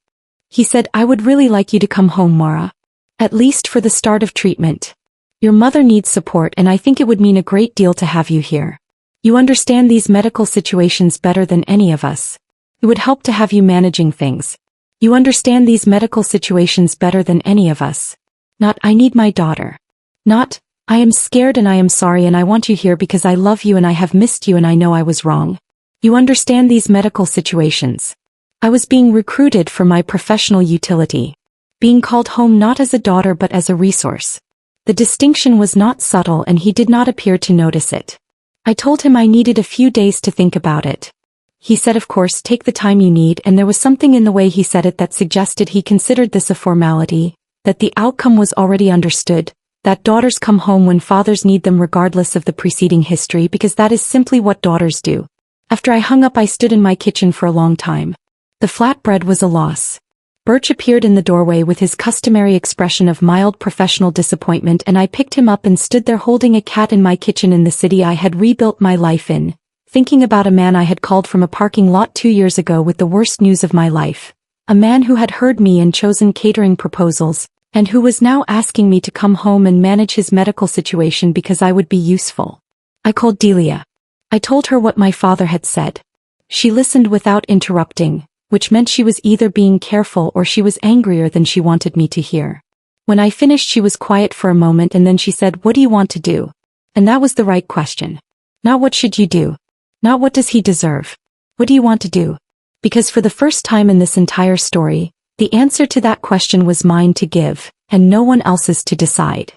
He said, I would really like you to come home, Mara. At least for the start of treatment. Your mother needs support and I think it would mean a great deal to have you here. You understand these medical situations better than any of us. It would help to have you managing things. You understand these medical situations better than any of us. Not, I need my daughter. Not, I am scared and I am sorry and I want you here because I love you and I have missed you and I know I was wrong. You understand these medical situations. I was being recruited for my professional utility. Being called home not as a daughter but as a resource. The distinction was not subtle and he did not appear to notice it. I told him I needed a few days to think about it. He said, of course, take the time you need, and there was something in the way he said it that suggested he considered this a formality, that the outcome was already understood, that daughters come home when fathers need them regardless of the preceding history because that is simply what daughters do. After I hung up I stood in my kitchen for a long time. The flatbread was a loss. Birch appeared in the doorway with his customary expression of mild professional disappointment and I picked him up and stood there holding a cat in my kitchen in the city I had rebuilt my life in, thinking about a man I had called from a parking lot 2 years ago with the worst news of my life. A man who had heard me and chosen catering proposals, and who was now asking me to come home and manage his medical situation because I would be useful. I called Delia. I told her what my father had said. She listened without interrupting, which meant she was either being careful or she was angrier than she wanted me to hear. When I finished, she was quiet for a moment and then she said, "What do you want to do?" And that was the right question. Not what should you do? Not what does he deserve? What do you want to do? Because for the first time in this entire story, the answer to that question was mine to give, and no one else's to decide.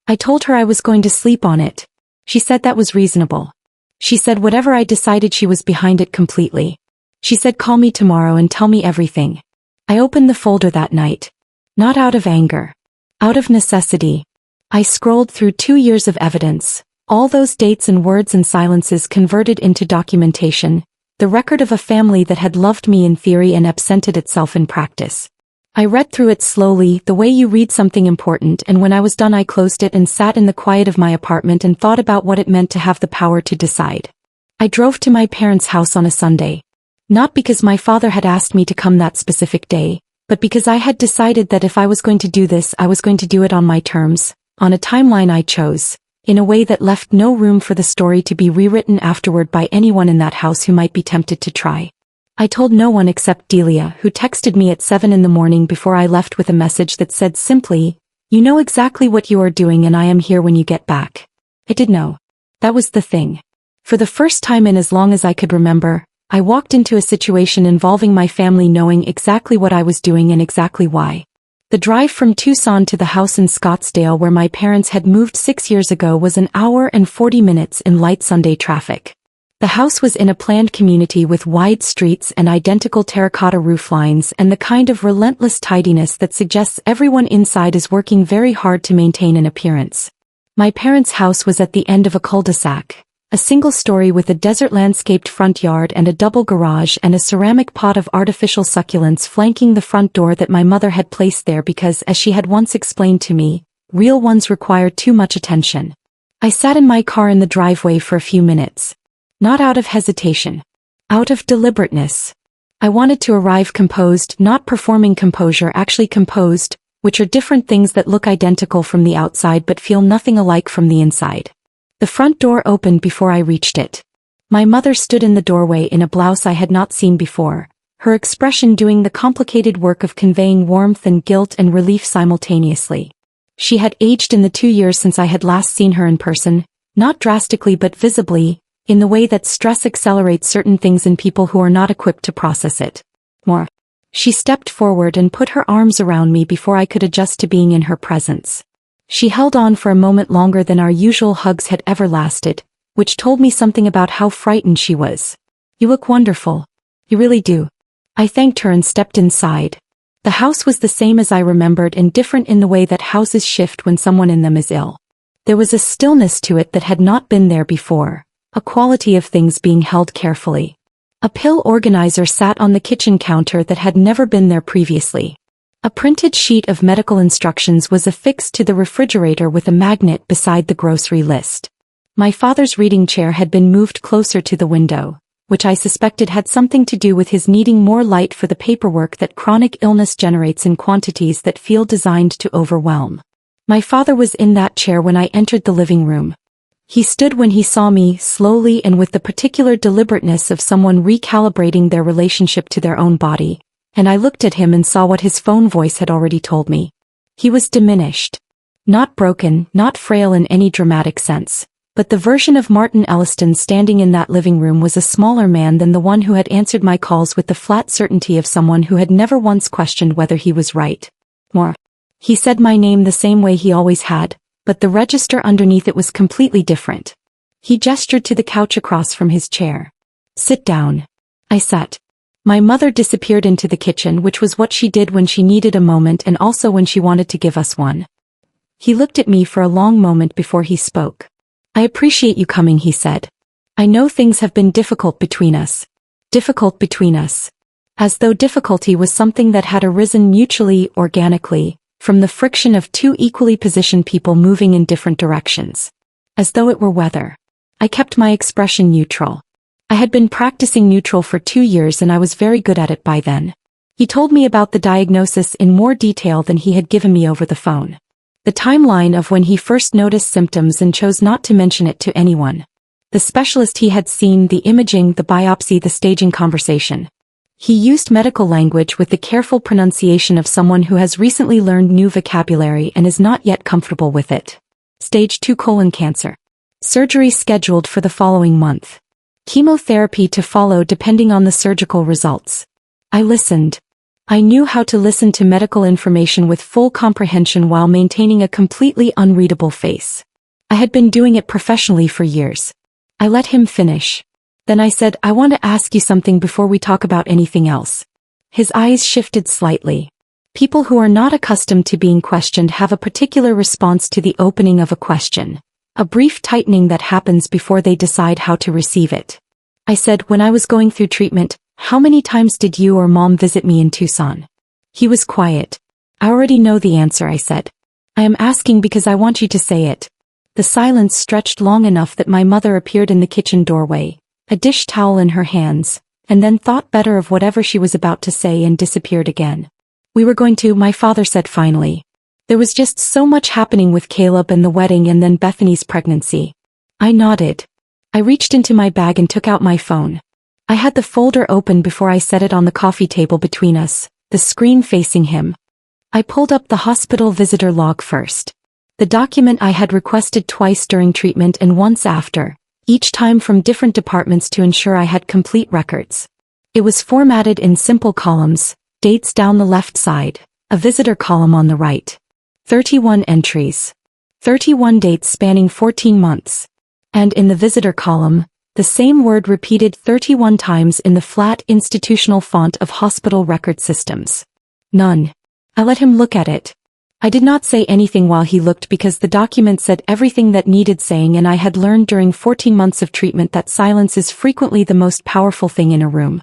I told her I was going to sleep on it. She said that was reasonable. She said whatever I decided, she was behind it completely. She said call me tomorrow and tell me everything. I opened the folder that night. Not out of anger. Out of necessity. I scrolled through 2 years of evidence, all those dates and words and silences converted into documentation, the record of a family that had loved me in theory and absented itself in practice. I read through it slowly, the way you read something important, and when I was done I closed it and sat in the quiet of my apartment and thought about what it meant to have the power to decide. I drove to my parents' house on a Sunday. Not because my father had asked me to come that specific day, but because I had decided that if I was going to do this, I was going to do it on my terms, on a timeline I chose, in a way that left no room for the story to be rewritten afterward by anyone in that house who might be tempted to try. I told no one except Delia, who texted me at 7 in the morning before I left with a message that said simply, "You know exactly what you are doing and I am here when you get back." I did know. That was the thing. For the first time in as long as I could remember, I walked into a situation involving my family knowing exactly what I was doing and exactly why. The drive from Tucson to the house in Scottsdale where my parents had moved 6 years ago was an hour and 40 minutes in light Sunday traffic. The house was in a planned community with wide streets and identical terracotta roof lines and the kind of relentless tidiness that suggests everyone inside is working very hard to maintain an appearance. My parents' house was at the end of a cul-de-sac, a single story with a desert landscaped front yard and a double garage and a ceramic pot of artificial succulents flanking the front door that my mother had placed there because, as she had once explained to me, real ones require too much attention. I sat in my car in the driveway for a few minutes. Not out of hesitation. Out of deliberateness. I wanted to arrive composed, not performing composure, actually composed, which are different things that look identical from the outside but feel nothing alike from the inside. The front door opened before I reached it. My mother stood in the doorway in a blouse I had not seen before, her expression doing the complicated work of conveying warmth and guilt and relief simultaneously. She had aged in the 2 years since I had last seen her in person, not drastically but visibly, in the way that stress accelerates certain things in people who are not equipped to process it. More. She stepped forward and put her arms around me before I could adjust to being in her presence. She held on for a moment longer than our usual hugs had ever lasted, which told me something about how frightened she was. "You look wonderful. You really do." I thanked her and stepped inside. The house was the same as I remembered and different in the way that houses shift when someone in them is ill. There was a stillness to it that had not been there before, a quality of things being held carefully. A pill organizer sat on the kitchen counter that had never been there previously. A printed sheet of medical instructions was affixed to the refrigerator with a magnet beside the grocery list. My father's reading chair had been moved closer to the window, which I suspected had something to do with his needing more light for the paperwork that chronic illness generates in quantities that feel designed to overwhelm. My father was in that chair when I entered the living room. He stood when he saw me, slowly and with the particular deliberateness of someone recalibrating their relationship to their own body, and I looked at him and saw what his phone voice had already told me. He was diminished. Not broken, not frail in any dramatic sense, but the version of Martin Elliston standing in that living room was a smaller man than the one who had answered my calls with the flat certainty of someone who had never once questioned whether he was right. More. He said my name the same way he always had, but the register underneath it was completely different. He gestured to the couch across from his chair. "Sit down." I sat. My mother disappeared into the kitchen, which was what she did when she needed a moment and also when she wanted to give us one. He looked at me for a long moment before he spoke. "I appreciate you coming," he said. "I know things have been difficult between us. Difficult between us." As though difficulty was something that had arisen mutually, organically, from the friction of two equally positioned people moving in different directions. As though it were weather. I kept my expression neutral. I had been practicing neutral for 2 years and I was very good at it by then. He told me about the diagnosis in more detail than he had given me over the phone. The timeline of when he first noticed symptoms and chose not to mention it to anyone. The specialist he had seen, the imaging, the biopsy, the staging conversation. He used medical language with the careful pronunciation of someone who has recently learned new vocabulary and is not yet comfortable with it. Stage 2 colon cancer. Surgery scheduled for the following month. Chemotherapy to follow depending on the surgical results. I listened. I knew how to listen to medical information with full comprehension while maintaining a completely unreadable face. I had been doing it professionally for years. I let him finish. Then I said, I want to ask you something before we talk about anything else. His eyes shifted slightly. People who are not accustomed to being questioned have a particular response to the opening of a question. A brief tightening that happens before they decide how to receive it. I said, when I was going through treatment, how many times did you or mom visit me in Tucson? He was quiet. I already know the answer, I said. I am asking because I want you to say it. The silence stretched long enough that my mother appeared in the kitchen doorway, a dish towel in her hands, and then thought better of whatever she was about to say and disappeared again. We were going to, my father said finally. There was just so much happening with Caleb and the wedding and then Bethany's pregnancy. I nodded. I reached into my bag and took out my phone. I had the folder open before I set it on the coffee table between us, the screen facing him. I pulled up the hospital visitor log first. The document I had requested twice during treatment and once after, each time from different departments to ensure I had complete records. It was formatted in simple columns, dates down the left side, a visitor column on the right. 31 entries. 31 dates spanning 14 months. And in the visitor column, the same word repeated 31 times in the flat institutional font of hospital record systems. None. I let him look at it. I did not say anything while he looked because the document said everything that needed saying, and I had learned during 14 months of treatment that silence is frequently the most powerful thing in a room.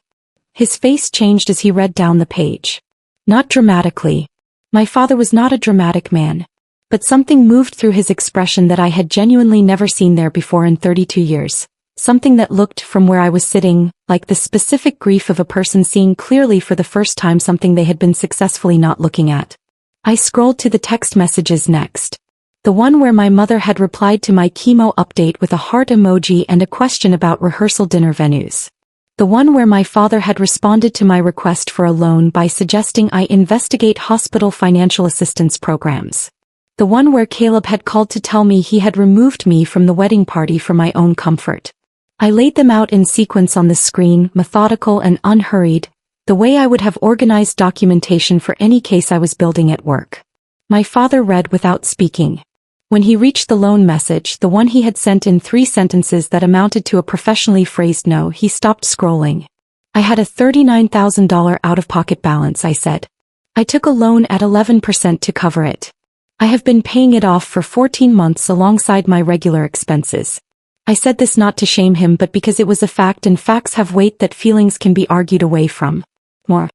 His face changed as he read down the page. Not dramatically. My father was not a dramatic man. But something moved through his expression that I had genuinely never seen there before in 32 years. Something that looked, from where I was sitting, like the specific grief of a person seeing clearly for the first time something they had been successfully not looking at. I scrolled to the text messages next. The one where my mother had replied to my chemo update with a heart emoji and a question about rehearsal dinner venues. The one where my father had responded to my request for a loan by suggesting I investigate hospital financial assistance programs. The one where Caleb had called to tell me he had removed me from the wedding party for my own comfort. I laid them out in sequence on the screen, methodical and unhurried, the way I would have organized documentation for any case I was building at work. My father read without speaking. When he reached the loan message, the one he had sent in 3 sentences that amounted to a professionally phrased no, he stopped scrolling. I had a $39,000 out-of-pocket balance, I said. I took a loan at 11% to cover it. I have been paying it off for 14 months alongside my regular expenses. I said this not to shame him but because it was a fact, and facts have weight that feelings can be argued away from. More.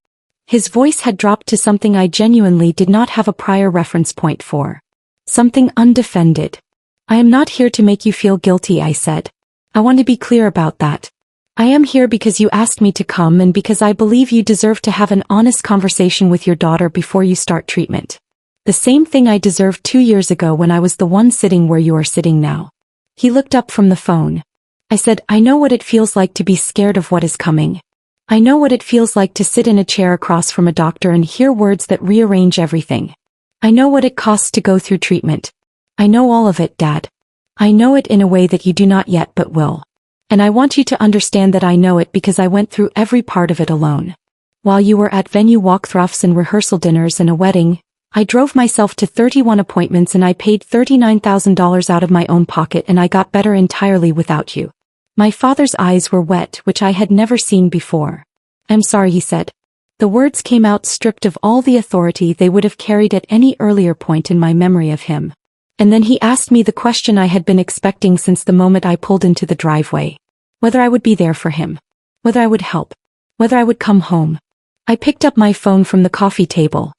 His voice had dropped to something I genuinely did not have a prior reference point for. Something undefended. I am not here to make you feel guilty, I said. I want to be clear about that. I am here because you asked me to come and because I believe you deserve to have an honest conversation with your daughter before you start treatment. The same thing I deserved 2 years ago when I was the one sitting where you are sitting now. He looked up from the phone. I said, I know what it feels like to be scared of what is coming. I know what it feels like to sit in a chair across from a doctor and hear words that rearrange everything. I know what it costs to go through treatment. I know all of it, Dad. I know it in a way that you do not yet but will. And I want you to understand that I know it because I went through every part of it alone. While you were at venue walkthroughs and rehearsal dinners and a wedding, I drove myself to 31 appointments and I paid $39,000 out of my own pocket, and I got better entirely without you. My father's eyes were wet, which I had never seen before. I'm sorry, he said. The words came out stripped of all the authority they would have carried at any earlier point in my memory of him. And then he asked me the question I had been expecting since the moment I pulled into the driveway. Whether I would be there for him. Whether I would help. Whether I would come home. I picked up my phone from the coffee table.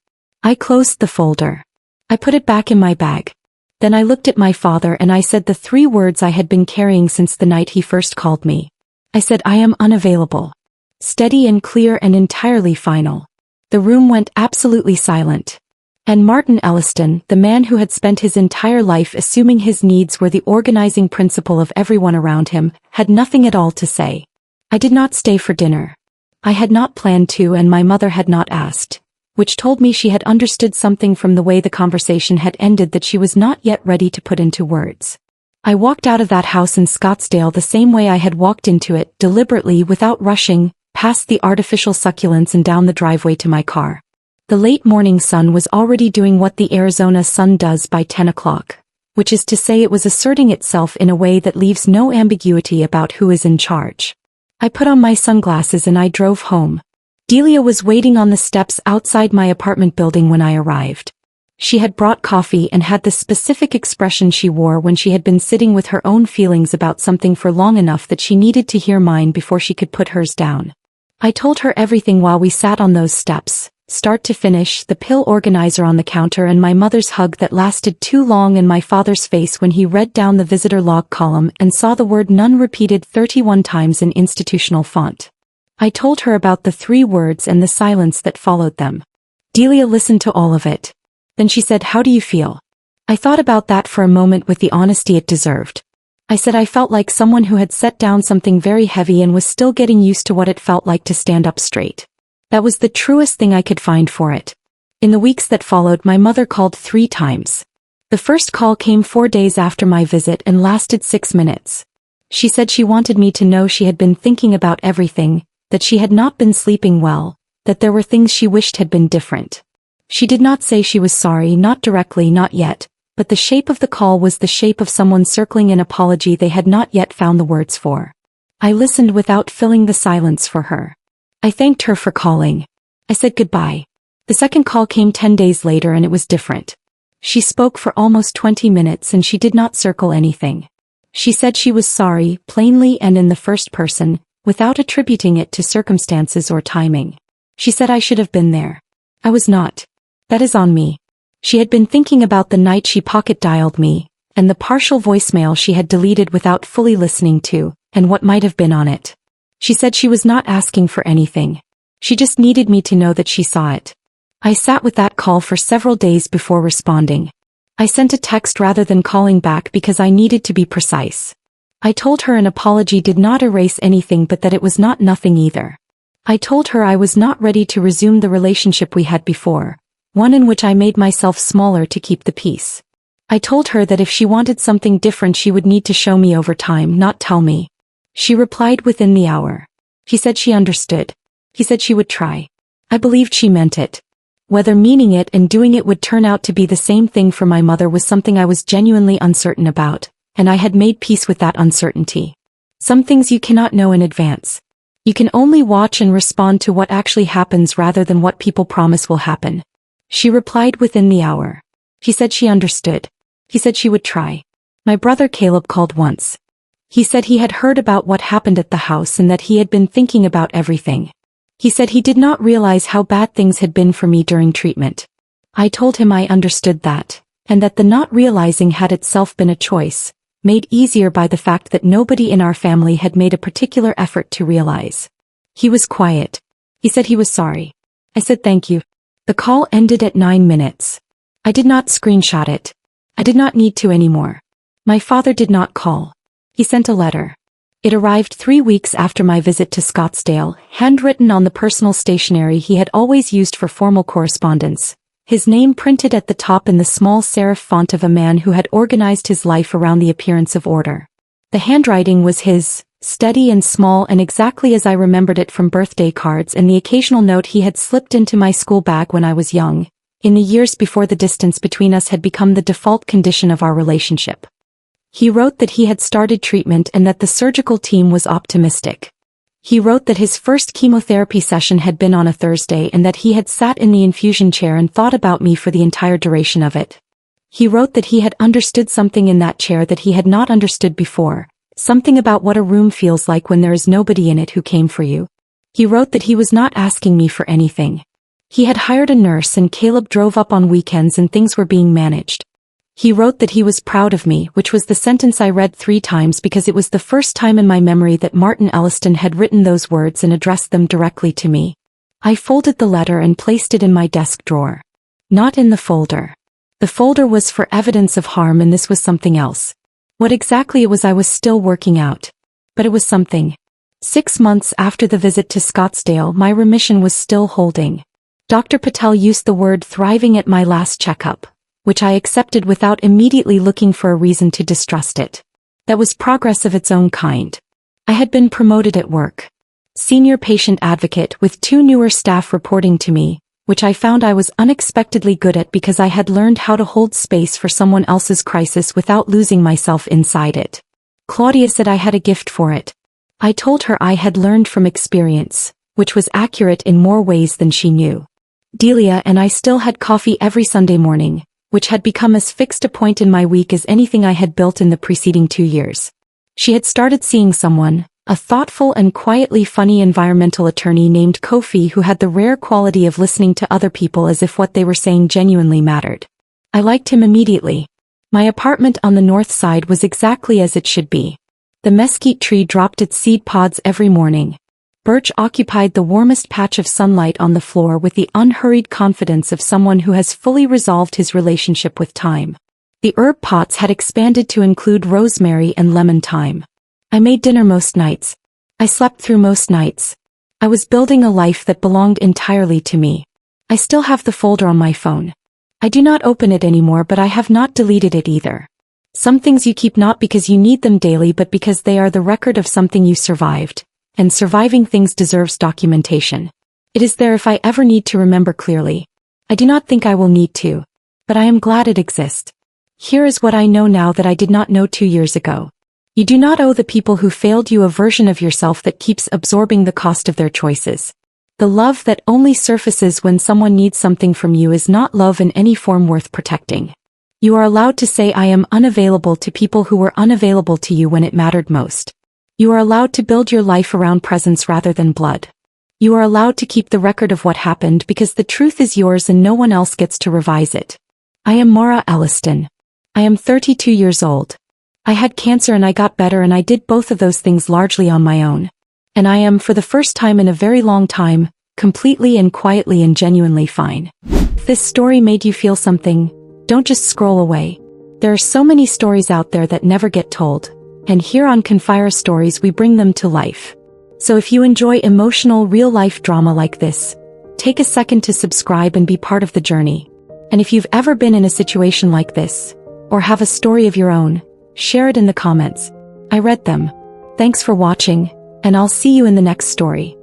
I closed the folder. I put it back in my bag. Then I looked at my father and I said the 3 words I had been carrying since the night he first called me. I said, I am unavailable. Steady and clear and entirely final. The room went absolutely silent. And Martin Elliston, the man who had spent his entire life assuming his needs were the organizing principle of everyone around him, had nothing at all to say. I did not stay for dinner. I had not planned to, and my mother had not asked, which told me she had understood something from the way the conversation had ended that she was not yet ready to put into words. I walked out of that house in Scottsdale the same way I had walked into it, deliberately, without rushing, past the artificial succulents and down the driveway to my car. The late morning sun was already doing what the Arizona sun does by 10 o'clock, which is to say it was asserting itself in a way that leaves no ambiguity about who is in charge. I put on my sunglasses and I drove home. Delia was waiting on the steps outside my apartment building when I arrived. She had brought coffee and had the specific expression she wore when she had been sitting with her own feelings about something for long enough that she needed to hear mine before she could put hers down. I told her everything while we sat on those steps. Start to finish, the pill organizer on the counter and my mother's hug that lasted too long and my father's face when he read down the visitor log column and saw the word none repeated 31 times in institutional font. I told her about the 3 words and the silence that followed them. Delia listened to all of it. Then she said, "How do you feel?" I thought about that for a moment with the honesty it deserved. I said I felt like someone who had set down something very heavy and was still getting used to what it felt like to stand up straight. That was the truest thing I could find for it. In the weeks that followed, my mother called 3 times. The first call came 4 days after my visit and lasted 6 minutes. She said she wanted me to know she had been thinking about everything, that she had not been sleeping well, that there were things she wished had been different. She did not say she was sorry, not directly, not yet, but the shape of the call was the shape of someone circling an apology they had not yet found the words for. I listened without filling the silence for her. I thanked her for calling. I said goodbye. The second call came 10 days later and it was different. She spoke for almost 20 minutes and she did not circle anything. She said she was sorry, plainly and in the first person, without attributing it to circumstances or timing. She said I should have been there. I was not. That is on me. She had been thinking about the night she pocket-dialed me, and the partial voicemail she had deleted without fully listening to, and what might have been on it. She said she was not asking for anything. She just needed me to know that she saw it. I sat with that call for several days before responding. I sent a text rather than calling back because I needed to be precise. I told her an apology did not erase anything but that it was not nothing either. I told her I was not ready to resume the relationship we had before, one in which I made myself smaller to keep the peace. I told her that if she wanted something different she would need to show me over time, not tell me. She replied within the hour. She said she understood. He said she would try. I believed she meant it. Whether meaning it and doing it would turn out to be the same thing for my mother was something I was genuinely uncertain about, and I had made peace with that uncertainty. Some things you cannot know in advance. You can only watch and respond to what actually happens rather than what people promise will happen. She replied within the hour. She said she understood. He said she would try. My brother Caleb called once. He said he had heard about what happened at the house and that he had been thinking about everything. He said he did not realize how bad things had been for me during treatment. I told him I understood that, and that the not realizing had itself been a choice, made easier by the fact that nobody in our family had made a particular effort to realize. He was quiet. He said he was sorry. I said thank you. The call ended at 9 minutes. I did not screenshot it. I did not need to anymore. My father did not call. He sent a letter. It arrived 3 weeks after my visit to Scottsdale, handwritten on the personal stationery he had always used for formal correspondence, his name printed at the top in the small serif font of a man who had organized his life around the appearance of order. The handwriting was his, steady and small and exactly as I remembered it from birthday cards and the occasional note he had slipped into my school bag when I was young, in the years before the distance between us had become the default condition of our relationship. He wrote that he had started treatment and that the surgical team was optimistic. He wrote that his first chemotherapy session had been on a Thursday and that he had sat in the infusion chair and thought about me for the entire duration of it. He wrote that he had understood something in that chair that he had not understood before, something about what a room feels like when there is nobody in it who came for you. He wrote that he was not asking me for anything. He had hired a nurse and Caleb drove up on weekends and things were being managed. He wrote that he was proud of me, which was the sentence I read 3 times because it was the first time in my memory that Martin Elliston had written those words and addressed them directly to me. I folded the letter and placed it in my desk drawer. Not in the folder. The folder was for evidence of harm, and this was something else. What exactly it was I was still working out. But it was something. 6 months after the visit to Scottsdale, my remission was still holding. Dr. Patel used the word thriving at my last checkup, which I accepted without immediately looking for a reason to distrust it. That was progress of its own kind. I had been promoted at work. Senior patient advocate, with 2 newer staff reporting to me, which I found I was unexpectedly good at because I had learned how to hold space for someone else's crisis without losing myself inside it. Claudia said I had a gift for it. I told her I had learned from experience, which was accurate in more ways than she knew. Delia and I still had coffee every Sunday morning, which had become as fixed a point in my week as anything I had built in the preceding 2 years. She had started seeing someone, a thoughtful and quietly funny environmental attorney named Kofi, who had the rare quality of listening to other people as if what they were saying genuinely mattered. I liked him immediately. My apartment on the north side was exactly as it should be. The mesquite tree dropped its seed pods every morning. Birch occupied the warmest patch of sunlight on the floor with the unhurried confidence of someone who has fully resolved his relationship with time. The herb pots had expanded to include rosemary and lemon thyme. I made dinner most nights. I slept through most nights. I was building a life that belonged entirely to me. I still have the folder on my phone. I do not open it anymore, but I have not deleted it either. Some things you keep not because you need them daily but because they are the record of something you survived. And surviving things deserves documentation. It is there if I ever need to remember clearly. I do not think I will need to. But I am glad it exists. Here is what I know now that I did not know 2 years ago. You do not owe the people who failed you a version of yourself that keeps absorbing the cost of their choices. The love that only surfaces when someone needs something from you is not love in any form worth protecting. You are allowed to say I am unavailable to people who were unavailable to you when it mattered most. You are allowed to build your life around presence rather than blood. You are allowed to keep the record of what happened because the truth is yours and no one else gets to revise it. I am Maura Elliston. I am 32 years old. I had cancer and I got better, and I did both of those things largely on my own. And I am, for the first time in a very long time, completely and quietly and genuinely fine. If this story made you feel something, don't just scroll away. There are so many stories out there that never get told. And here on Confire Stories we bring them to life. So if you enjoy emotional real-life drama like this, take a second to subscribe and be part of the journey. And if you've ever been in a situation like this, or have a story of your own, share it in the comments. I read them. Thanks for watching, and I'll see you in the next story.